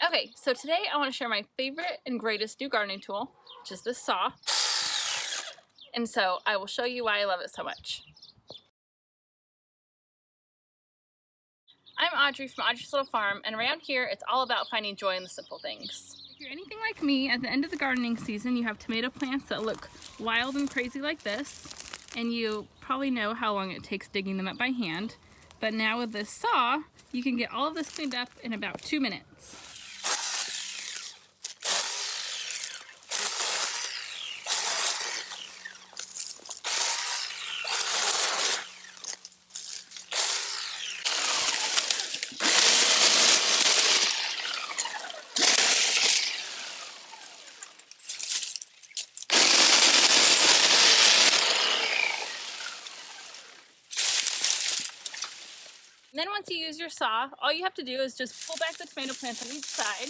Okay, so today I want to share my favorite and greatest new gardening tool, which is this saw. And so I will show you why I love it so much. I'm Audrey from Audrey's Little Farm, and around here it's all about finding joy in the simple things. If you're anything like me, at the end of the gardening season you have tomato plants that look wild and crazy like this, and you probably know how long it takes digging them up by hand. But now with this saw, you can get all of this cleaned up in about 2 minutes. And then once you use your saw, all you have to do is just pull back the tomato plants on each side.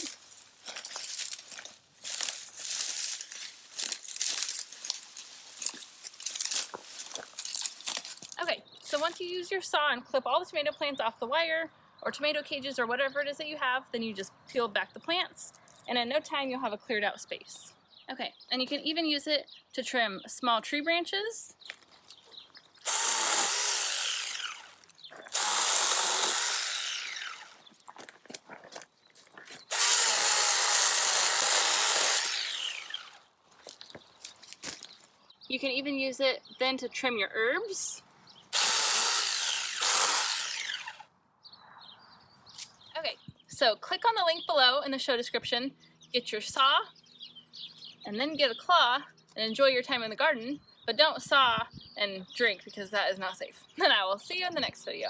Okay, so once you use your saw and clip all the tomato plants off the wire, or tomato cages, or whatever it is that you have, then you just peel back the plants, and in no time you'll have a cleared out space. Okay, and you can even use it to trim small tree branches. You can even use it then to trim your herbs. Okay, so click on the link below in the show description, get your saw, and then get a claw and enjoy your time in the garden, but don't saw and drink because that is not safe. And I will see you in the next video.